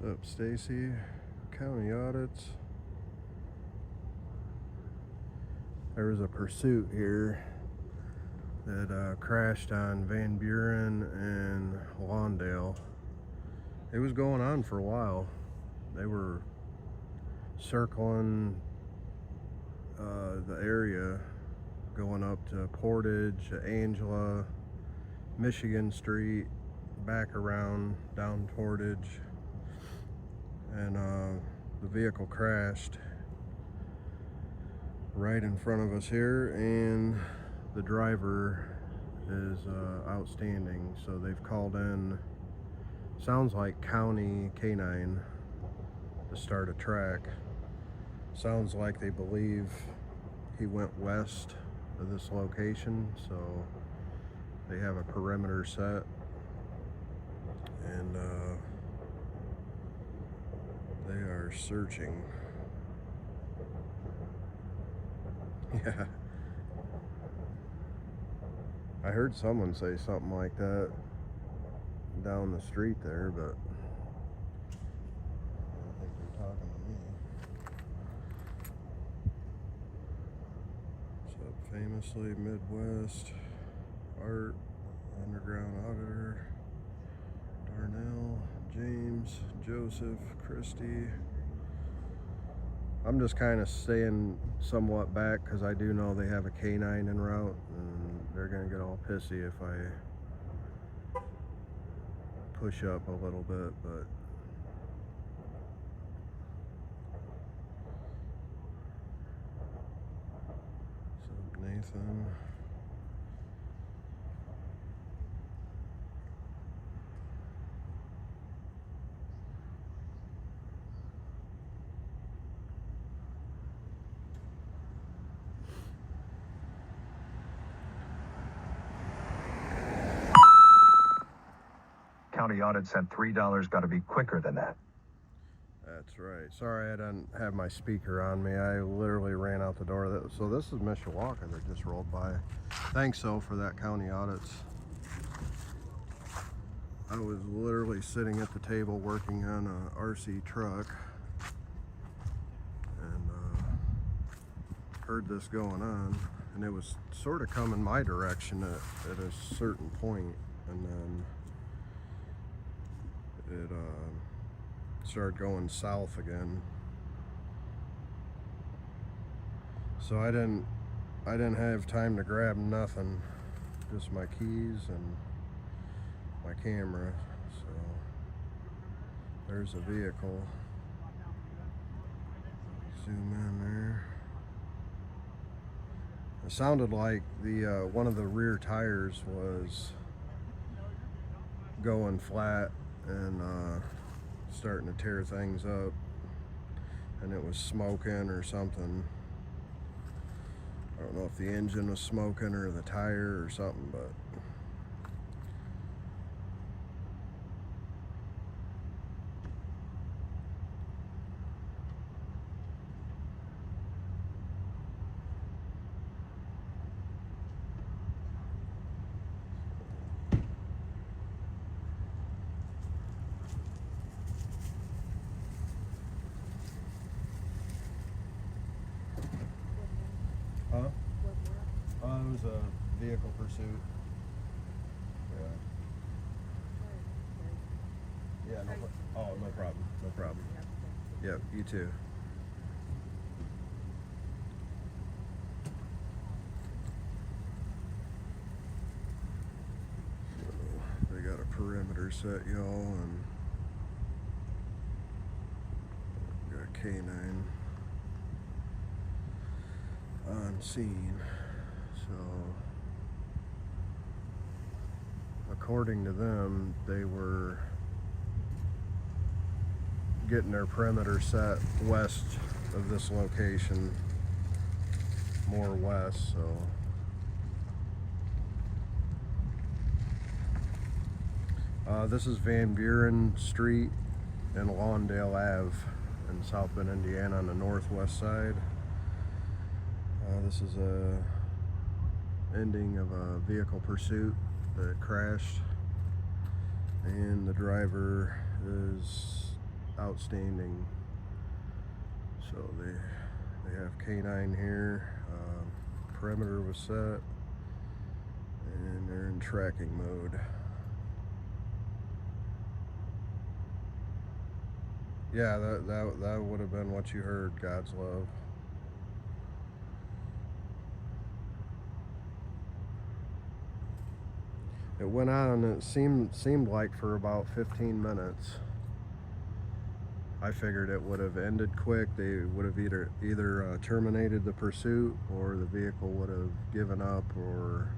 What's up, Stacy? County audits. There was a pursuit here that crashed on Vanburen and Lawndale. It was going on for a while. They were circling the area, going up to Portage, Angela, Michigan Street, back around down Portage, and the vehicle crashed right in front of us here, and the driver is outstanding. So they've called in, sounds like county canine, to start a track. Sounds like they believe he went west of this location, so they have a perimeter set, and they are searching. Yeah, I heard someone say something like that down the street there, but I don't think they're talking to me. What's up, famously Midwest Art, Underground Auditor, Darnell, James, Joseph, Christy. I'm just kind of staying somewhat back because I do know they have a canine en route, and they're gonna get all pissy if I push up a little bit, but what's up, Nathan? County audit said $3 got to be quicker than that. That's right. Sorry I didn't have my speaker on me. I literally ran out the door. So this is Mishawaka that just rolled by. Thanks, though, for that county audits. I was literally sitting at the table working on a RC truck, and heard this going on, and it was sort of coming my direction at a certain point, and then it started going south again. So I didn't have time to grab nothing, just my keys and my camera. So there's a vehicle. Zoom in there. It sounded like the one of the rear tires was going flat and starting to tear things up, and it was smoking or something. I don't know if the engine was smoking or the tire or something, but it was a vehicle pursuit. Yeah. Yeah, no problem. No problem. Yep, you too. So they got a perimeter set, y'all, and got a canine on scene. So according to them, they were getting their perimeter set west of this location, more west. So this is Van Buren Street and Lawndale Ave in South Bend, Indiana, on the northwest side. This is a ending of a vehicle pursuit that crashed, and the driver is outstanding. So they have K9 here. Perimeter was set, and they're in tracking mode. Yeah, that would have been what you heard, God's love. It went on, it seemed like for about 15 minutes. I figured it would have ended quick. They would have either terminated the pursuit, or the vehicle would have given up, or,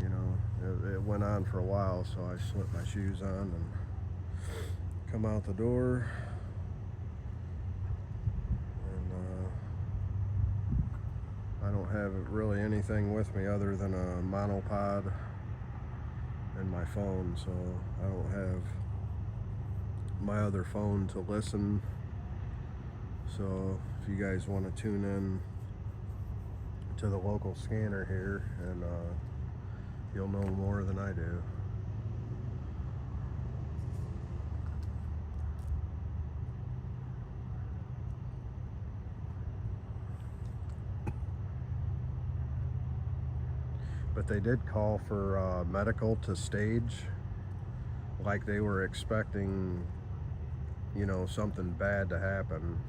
you know, it went on for a while. So I slipped my shoes on and come out the door, and I don't have really anything with me other than a monopod and my phone, so I don't have my other phone to listen. So if you guys want to tune in to the local scanner here, and you'll know more than I do. But they did call for medical to stage, like they were expecting, you know, something bad to happen.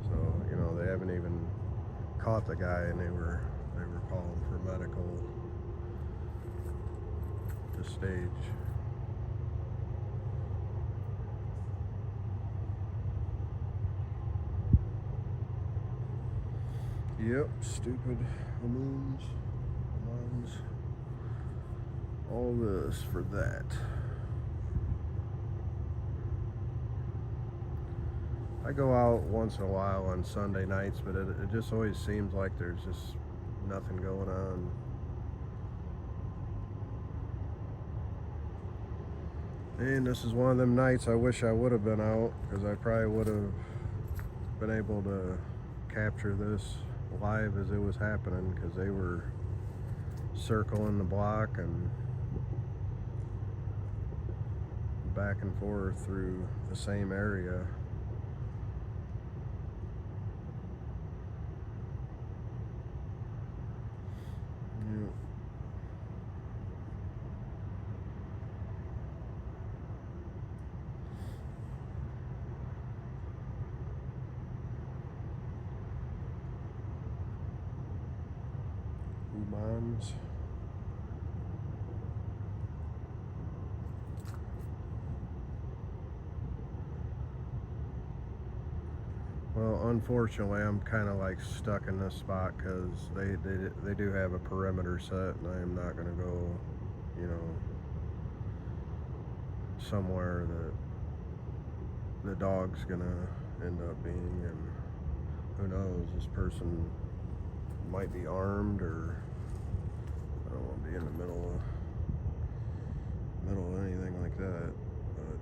So, you know, they haven't even caught the guy, and they were calling for medical to stage. Yep, stupid Ramones. All this for that. I go out once in a while on Sunday nights, but it just always seems like there's just nothing going on. And this is one of them nights I wish I would have been out, because I probably would have been able to capture this live as it was happening, because they were circling the block and back and forth through the same area. Yep. Humans. Well, unfortunately, I'm kind of like stuck in this spot, because they do have a perimeter set, and I am not going to go, you know, somewhere that the dog's going to end up being. And who knows, this person might be armed, or I don't want to be in the middle of anything like that. But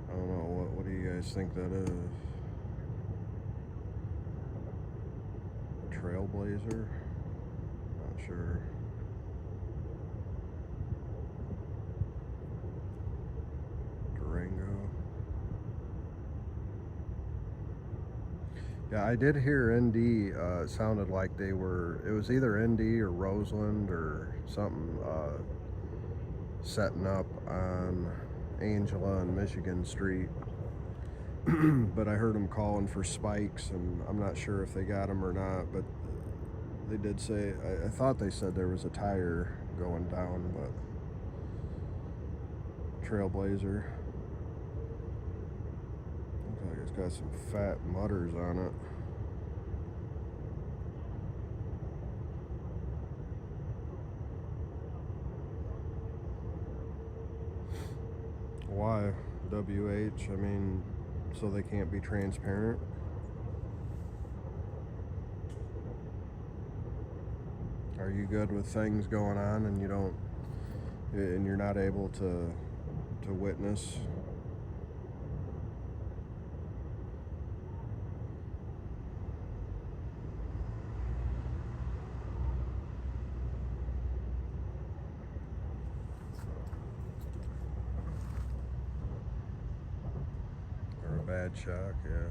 I don't know, what do you guys think that is? A Trailblazer? Not sure. Durango. Yeah, I did hear ND. It sounded like it was either ND or Roseland or something, setting up on Angela and Michigan Street. But I heard them calling for spikes, and I'm not sure if they got them or not, but they did say, I thought they said there was a tire going down, but Trailblazer. Looks like it's got some fat mutters on it. Why? WH? I mean, so they can't be transparent? Are you good with things going on and you don't and you're not able to witness. Or a bad shock, yeah.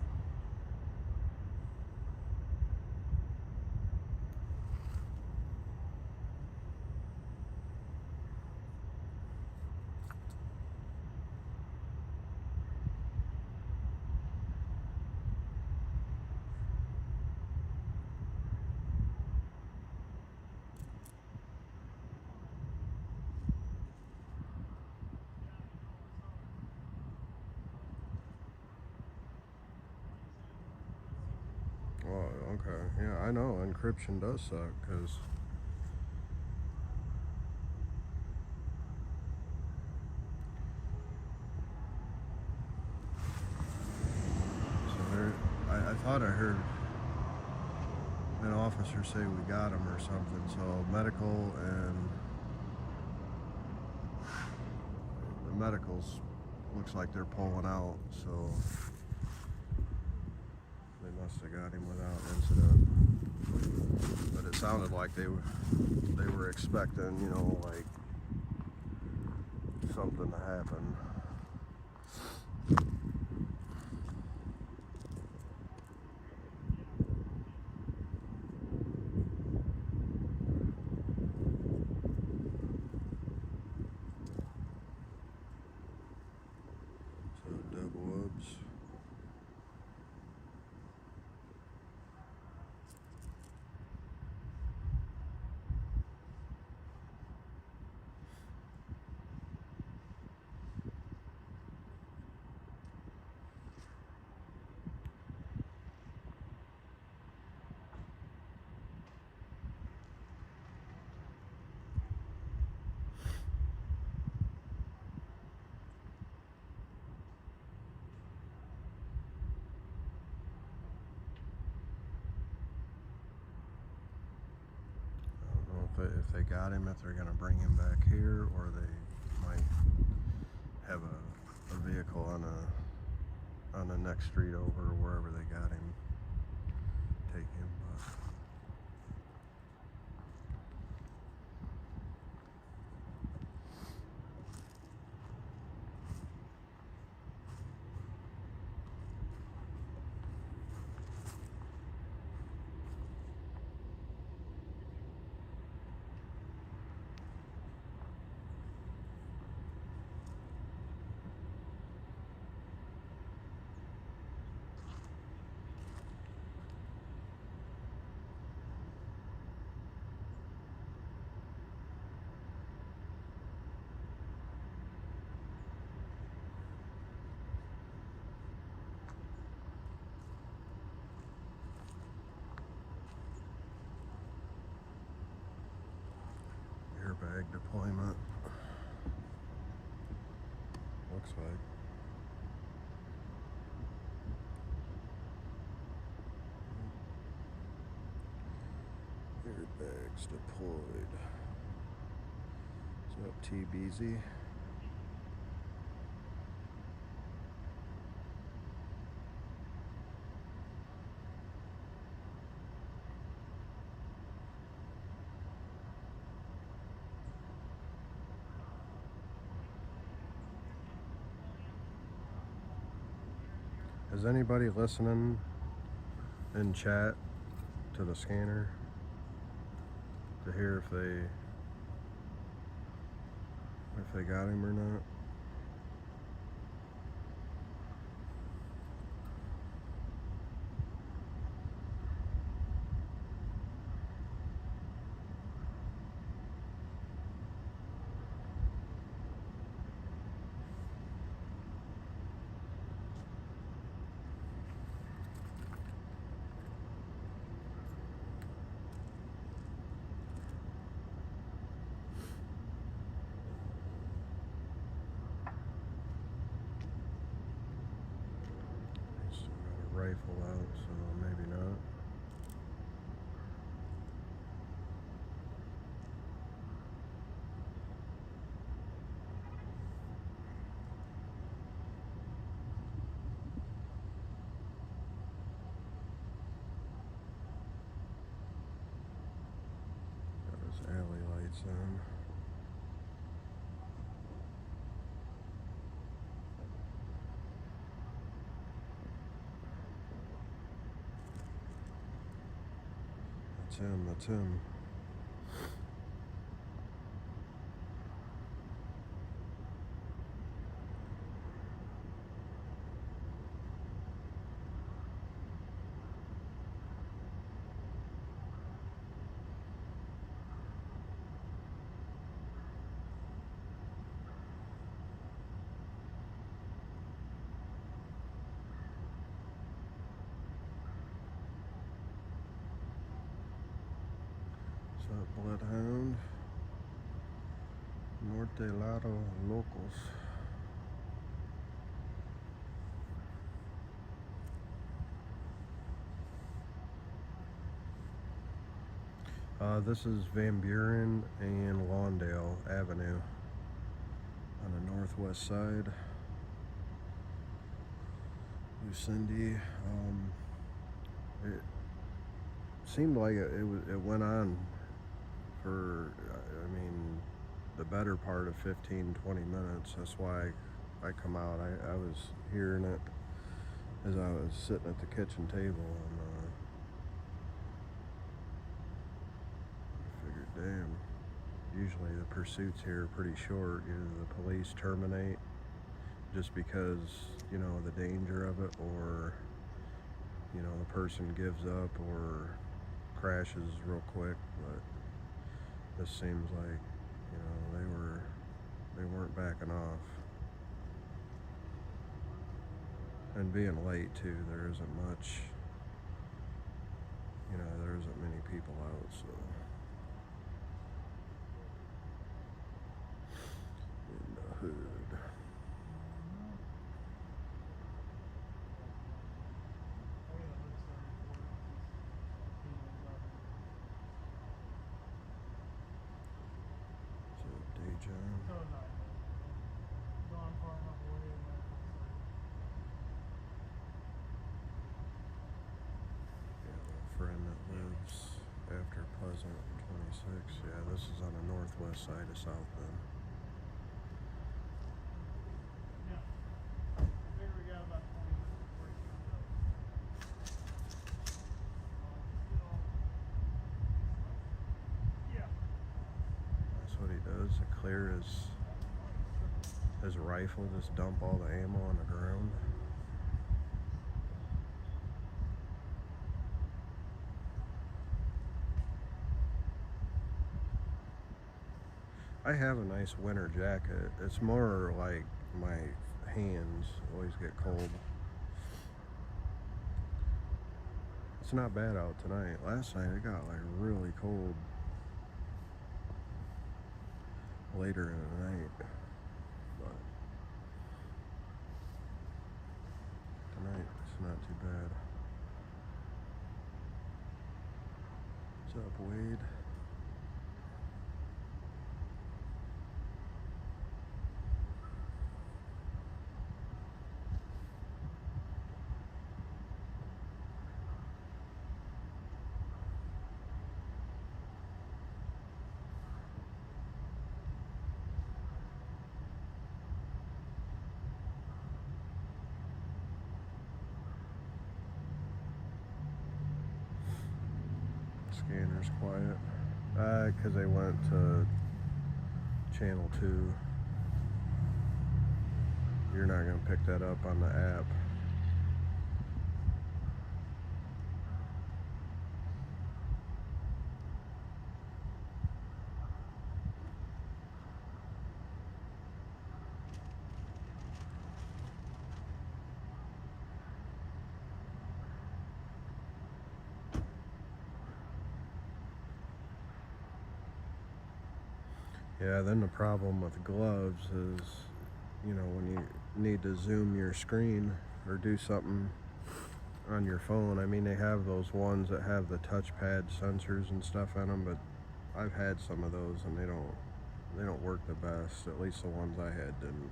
Oh, okay. Yeah, I know encryption does suck because I thought I heard an officer say we got him or something. So medical and the medicals looks like they're pulling out. So they must have got him without incident. But it sounded like they were expecting, you know, like something to happen. So Doug Woods. If they got him, if they're going to bring him back here, or they might have a vehicle on the next street over, wherever they got him, take him. Airbag deployment. Looks like. Airbags deployed. What's up, TBZ? Is anybody listening in chat to the scanner to hear if they got him or not? Rifle out, so maybe not. That's him, that's him. What's up, Bloodhound? Norte locals. This is Vanburen and Lawndale Avenue on the northwest side. Lucindy. It seemed like it went on for, I mean, the better part of 15-20 minutes. That's why I come out. I was hearing it as I was sitting at the kitchen table, and I figured, damn, usually the pursuits here are pretty short. Either the police terminate just because, you know, the danger of it, or, you know, the person gives up or crashes real quick. But this seems like, you know, they weren't backing off. And being late too, there isn't much, you know, there isn't many people out, so. In the hood. Friend that lives after Pleasant 26. Yeah, this is on the northwest side of South Bend. That's what he does to clear his rifle, just dump all the ammo on the ground. I have a nice winter jacket. It's more like my hands always get cold. It's not bad out tonight. Last night it got like really cold later in the night. But tonight it's not too bad. What's up, Wade? Scanner's quiet. Because they went to channel 2. You're not going to pick that up on the app. Yeah, then the problem with gloves is, you know, when you need to zoom your screen or do something on your phone. I mean, they have those ones that have the touchpad sensors and stuff on them, but I've had some of those and they don't work the best. At least the ones I had didn't.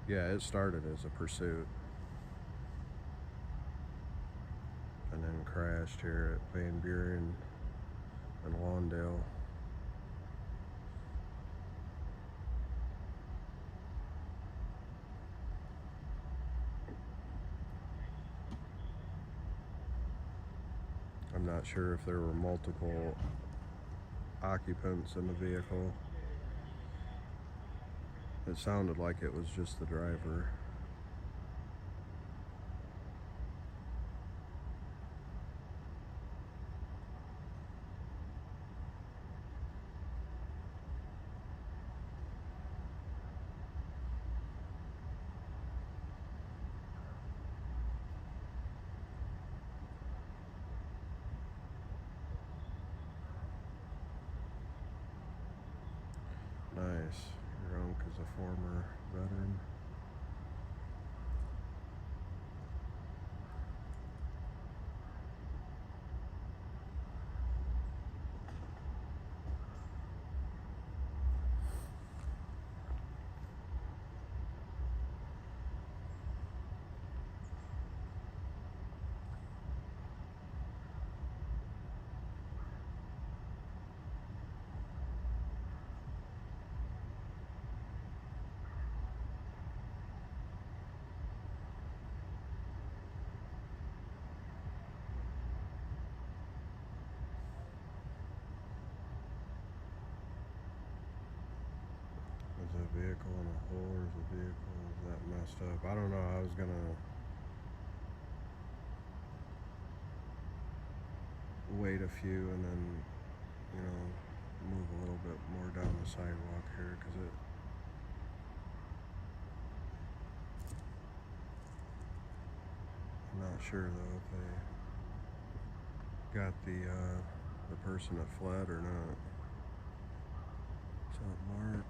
Yeah, it started as a pursuit and then crashed here at Vanburen and Lawndale. I'm not sure if there were multiple occupants in the vehicle. It sounded like it was just the driver. Nice. Your uncle's a former veteran. Is the vehicle in a hole or is the vehicle that messed up? I don't know. I was gonna wait a few and then, move a little bit more down the sidewalk here because I'm not sure though if they got the person that fled or not. What's up, Mark?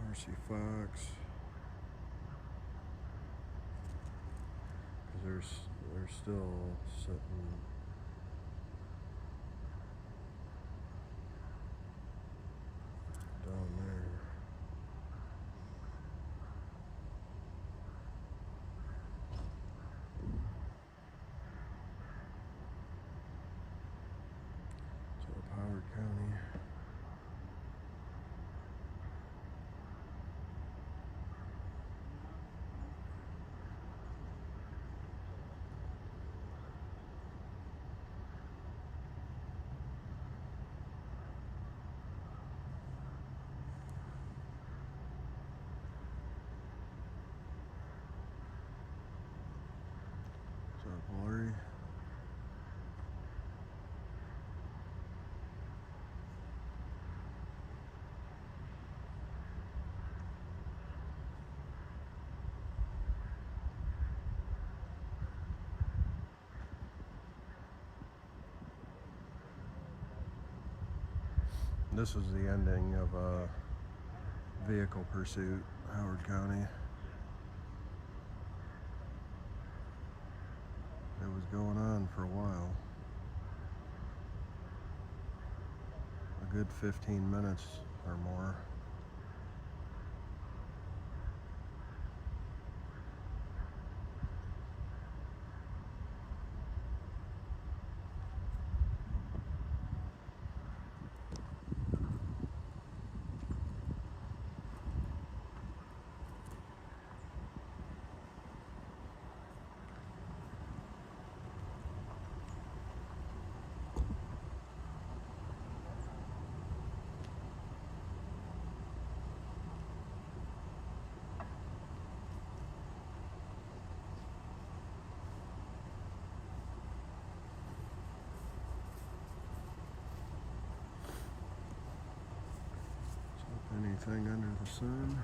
Marcy Fox. Because they're still sitting. Down there. So Howard County. What's up, Lori? This is the ending of a vehicle pursuit, Howard County. It was going on for a while. A good 15 minutes or more. Anything under the sun?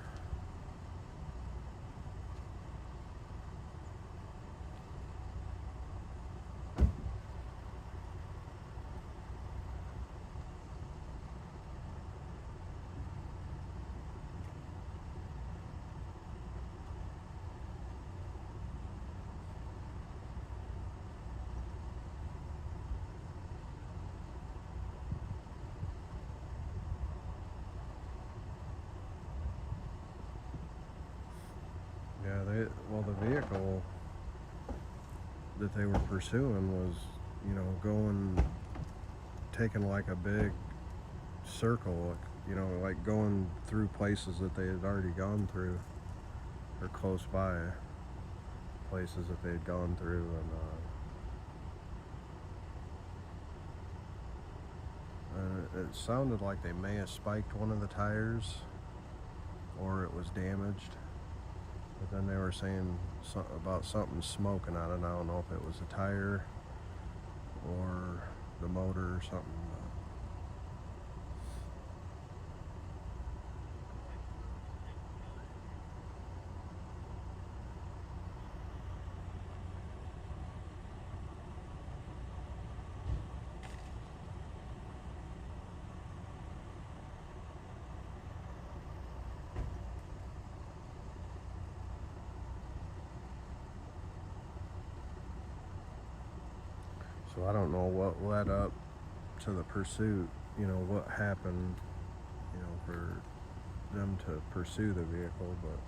Yeah, the vehicle that they were pursuing was, taking like a big circle, like going through places that they had already gone through, or close by places that they had gone through, and it sounded like they may have spiked one of the tires or it was damaged. But then they were saying about something smoking on it. I don't know if it was a tire or the motor or something. So I don't know what led up to the pursuit, you know, what happened, you know, for them to pursue the vehicle, but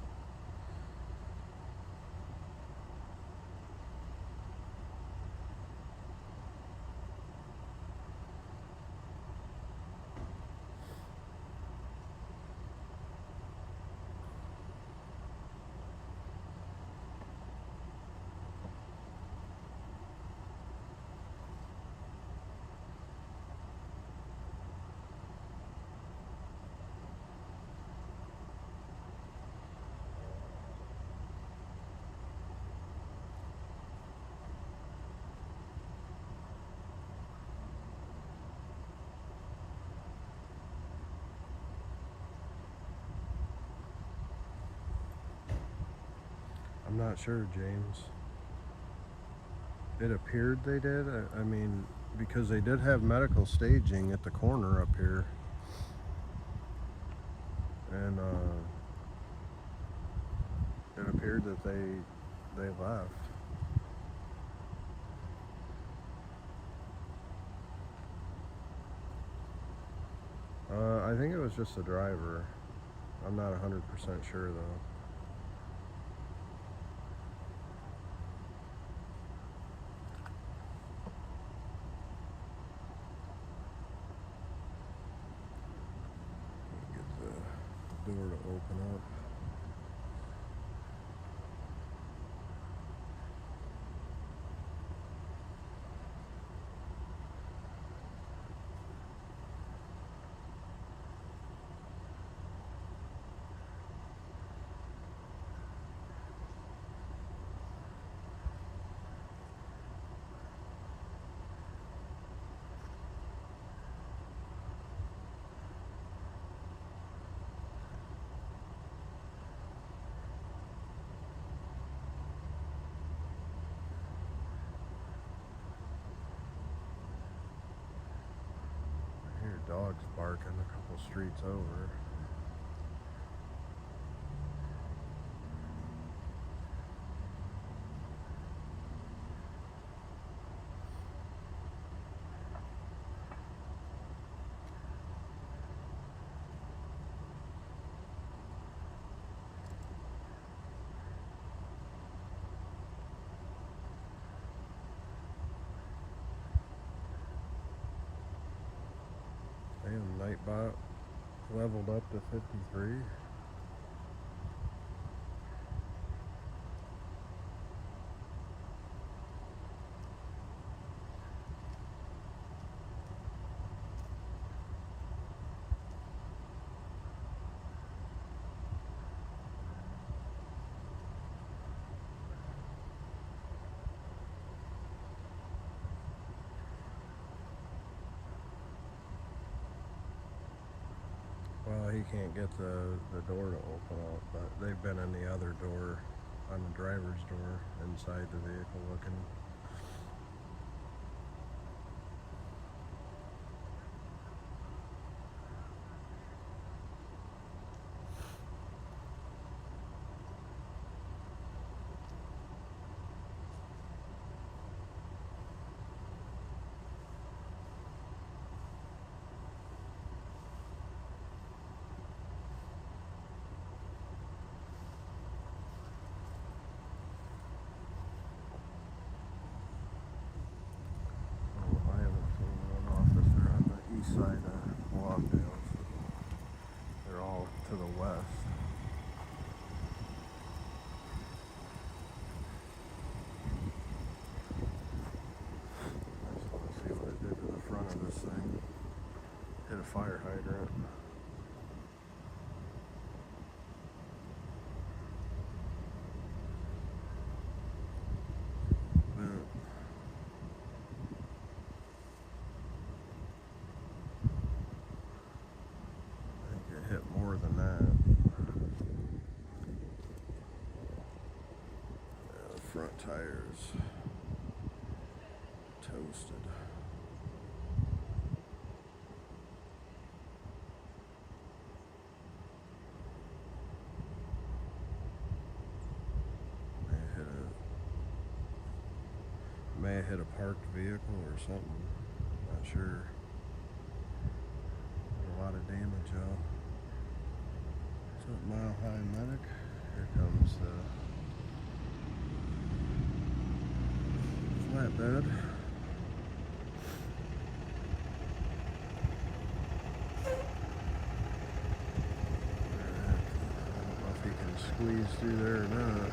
I'm not sure, James. It appeared they did. I mean, because they did have medical staging at the corner up here. And it appeared that they left. I think it was just the driver. I'm not 100% sure though. Get the door to open up. I hear dogs barking a couple streets over. Damn, Nightbot leveled up to 53. Well, he can't get the door to open up, but they've been in the other door, on the driver's door, inside the vehicle looking. Flat tires. Toasted. May have hit a parked vehicle or something. Not sure. A lot of damage out. What's up, Mile High Medic? Here comes the flatbed. I don't know if he can squeeze through there or not.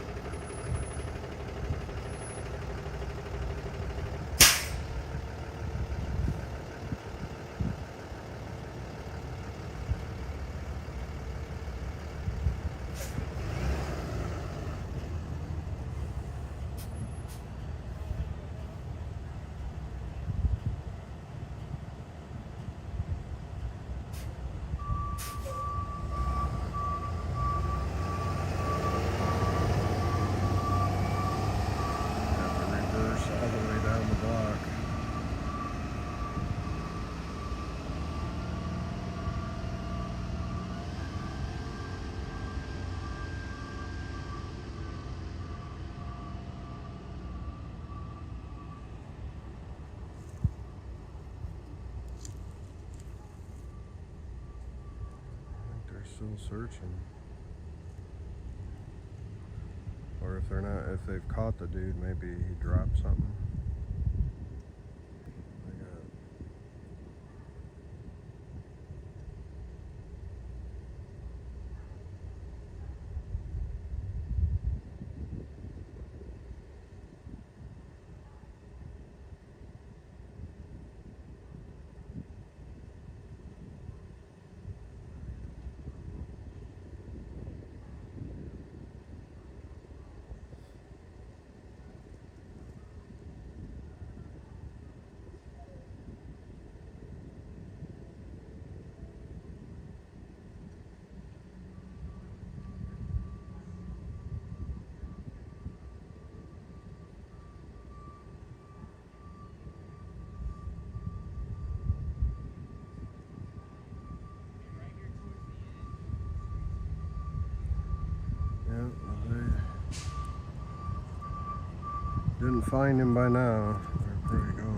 Still searching, or if they're not, if they've caught the dude, maybe he dropped something. Didn't find him by now. They're probably gone.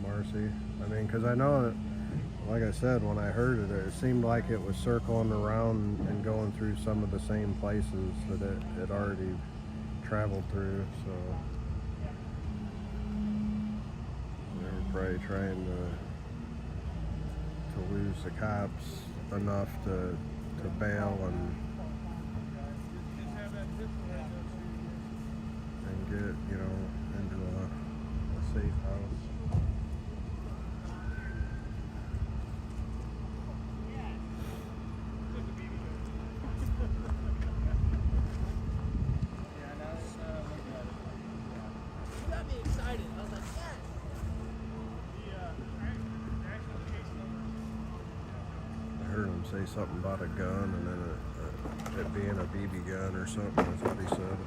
Marcy. I mean, because I know that, like I said, when I heard it, it seemed like it was circling around and going through some of the same places that it had already traveled through, so they were probably trying to lose the cops enough to bail and get, you know, into a safe house. Say something about a gun and then it being a BB gun or something. That's what he said.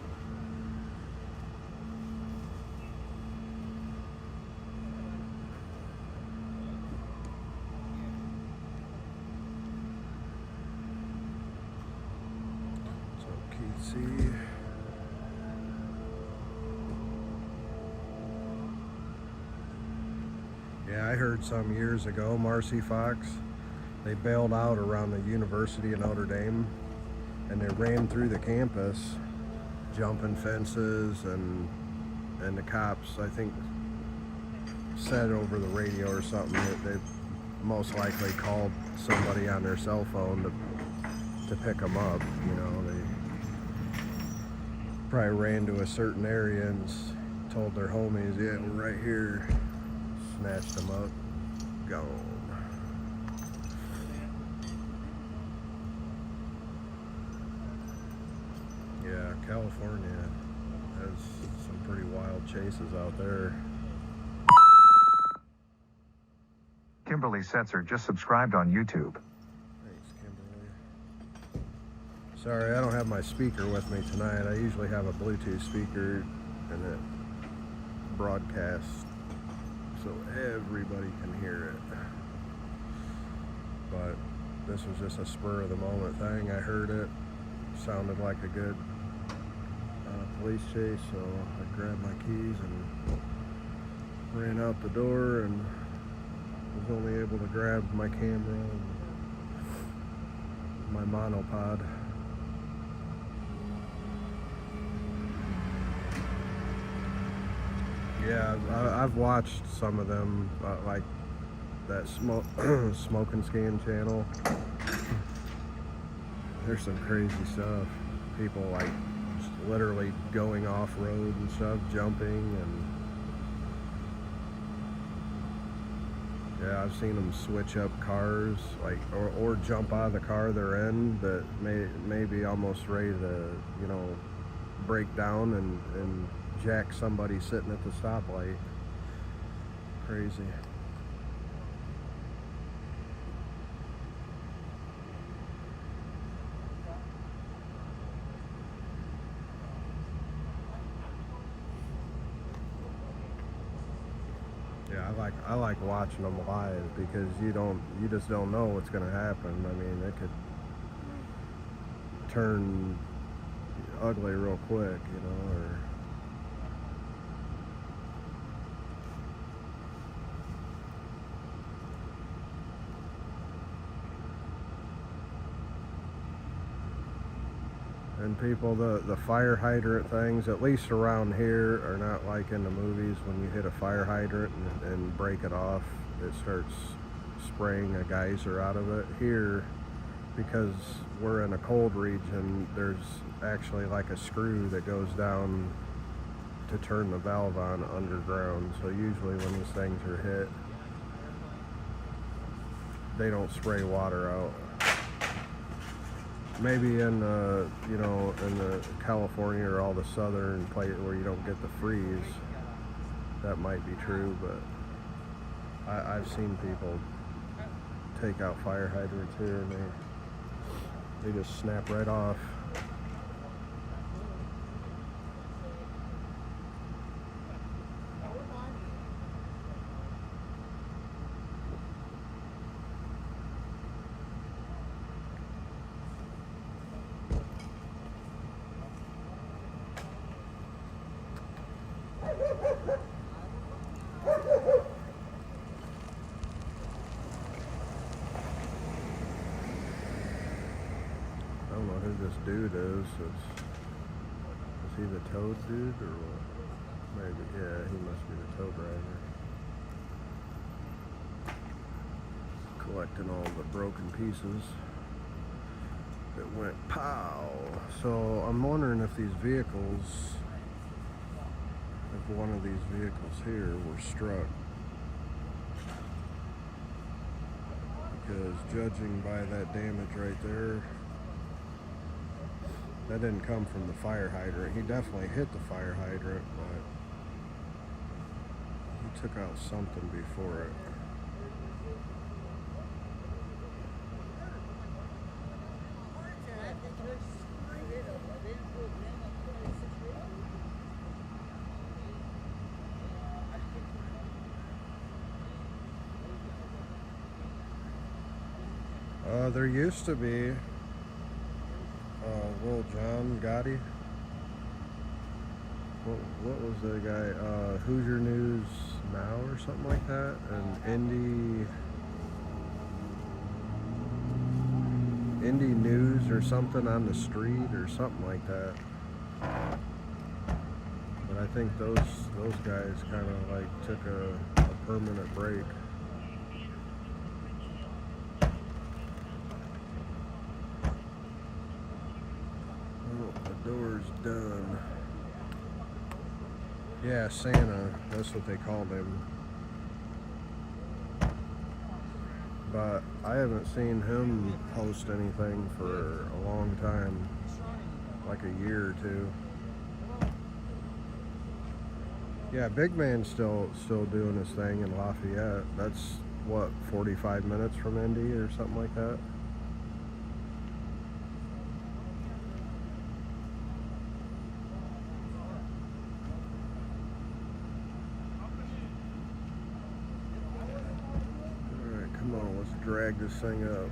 So Keith C. Yeah, I heard some years ago, Marcy Fox, they bailed out around the University of Notre Dame and they ran through the campus, jumping fences, and the cops, I think, said over the radio or something that they most likely called somebody on their cell phone to pick them up. You know, they probably ran to a certain area and told their homies, yeah, we're right here. Snatched them up, gone. Yeah, California has some pretty wild chases out there. Kimberly Setzer just subscribed on YouTube. Thanks, Kimberly. Sorry, I don't have my speaker with me tonight. I usually have a Bluetooth speaker and it broadcasts so everybody can hear it. But this was just a spur of the moment thing. I heard it, sounded like a good police chase, so I grabbed my keys and ran out the door and was only able to grab my camera and my monopod. Yeah, I've watched some of them, like that Smoke and Scan channel. There's some crazy stuff. People like just literally going off-road and stuff, jumping, and yeah, I've seen them switch up cars, like or jump out of the car they're in that may be almost ready to, you know, break down and jack somebody sitting at the stoplight. Crazy. Yeah, I like watching them live because you just don't know what's gonna happen. I mean, it could turn ugly real quick, you know, or and people, the fire hydrant things, at least around here, are not like in the movies when you hit a fire hydrant and break it off, it starts spraying a geyser out of it. Here, because we're in a cold region, there's actually like a screw that goes down to turn the valve on underground. So usually when these things are hit, they don't spray water out. Maybe in you know, in the California or all the southern place where you don't get the freeze, that might be true, but I've seen people take out fire hydrants here and they just snap right off. I don't know who this dude is. Is he the toad dude or what? Maybe, yeah, he must be the tow driver. Collecting all the broken pieces that went pow. So I'm wondering if these vehicles, if one of these vehicles here were struck. Because judging by that damage right there, that didn't come from the fire hydrant. He definitely hit the fire hydrant, but he took out something before it. There used to be Lil John Gotti. What was the guy? Hoosier News Now or something like that, and Indie News or something on the street or something like that. But I think those guys kind of like took a permanent break. Oh, the door's done. Yeah, Santa, that's what they called him. But I haven't seen him post anything for a long time, like a year or two. Yeah, Big Man's still doing his thing in Lafayette. That's what, 45 minutes from Indy or something like that. Alright, come on, let's drag this thing up.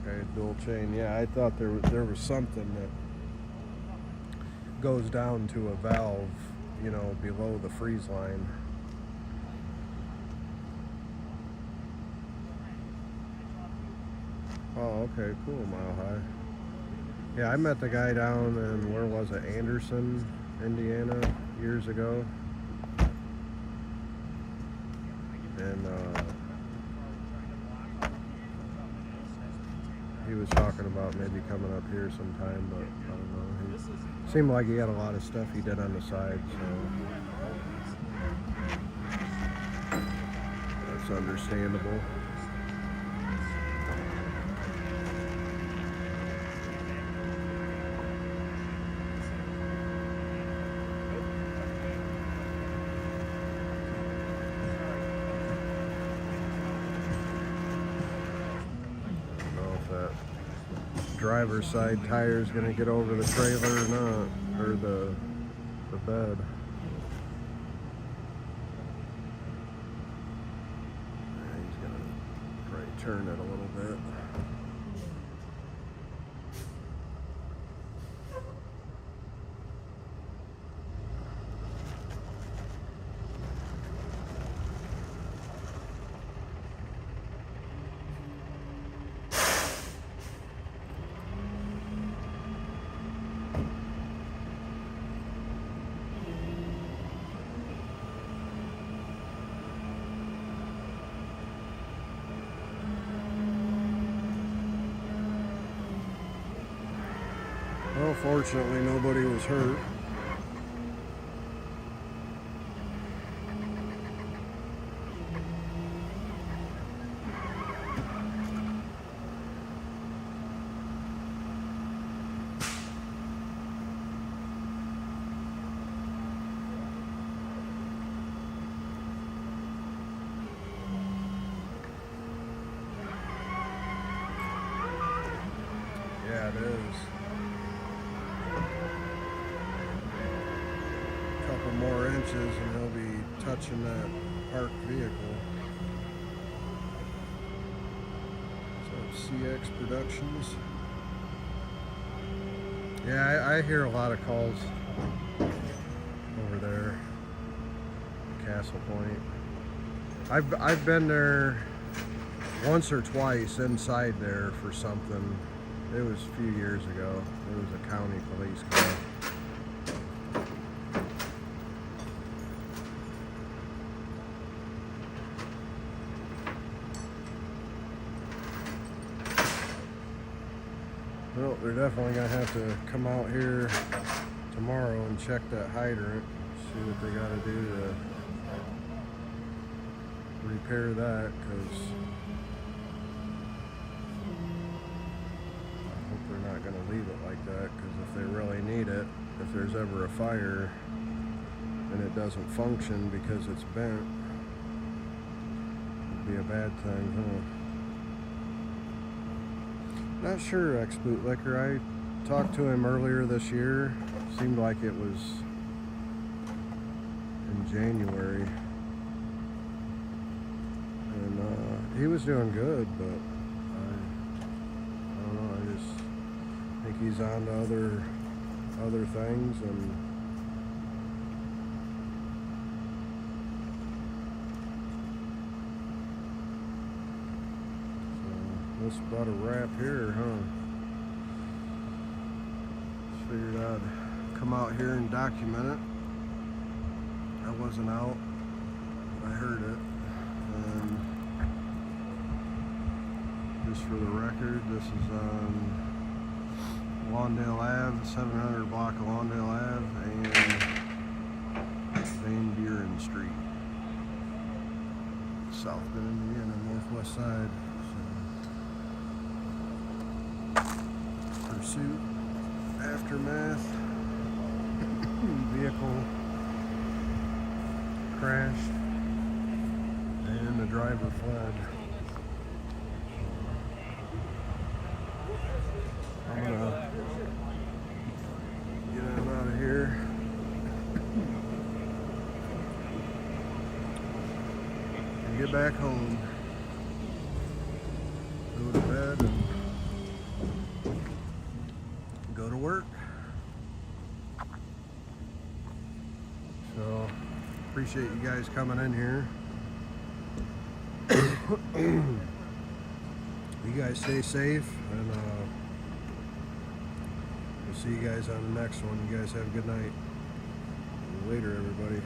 Okay, dual chain. Yeah, I thought there was something that goes down to a valve, you know, below the freeze line. Oh, okay, cool, Mile High. Yeah, I met the guy down in, where was it, Anderson, Indiana, years ago. And he was talking about maybe coming up here sometime, but I don't know. He seemed like he had a lot of stuff he did on the side, so that's understandable. Driver's side tire is going to get over the trailer or not, or the bed. Yeah, he's going to probably turn it a little bit. Well, fortunately, nobody was hurt. Yeah, it is. Couple more inches and he'll be touching that parked vehicle. So CX Productions. Yeah, I hear a lot of calls over there, Castle Point. I've been there once or twice inside there for something. It was a few years ago. It was a county police call. Well, they're definitely going to have to come out here tomorrow and check that hydrant, see what they got to do to repair that, because I hope they're not going to leave it like that, because if they really need it, if there's ever a fire and it doesn't function because it's bent, it'd be a bad thing, huh? Not sure, ex-bootlicker. I talked to him earlier this year. Seemed like it was in January. And he was doing good, but I don't know. I just think he's on to other things, and that's about a wrap here, huh? Just figured I'd come out here and document it. I wasn't out, but I heard it. And Just for the record, this is on Lawndale Ave, 700 block of Lawndale Ave, and Vanburen Street, South Bend, Indiana, northwest side. So, pursuit, aftermath, vehicle crashed, and the driver fled. I'm gonna get him out of here. And get back home. Go to bed and go to work. So, appreciate you guys coming in here. You guys stay safe, and we'll see you guys on the next one. You guys have a good night. Later, everybody.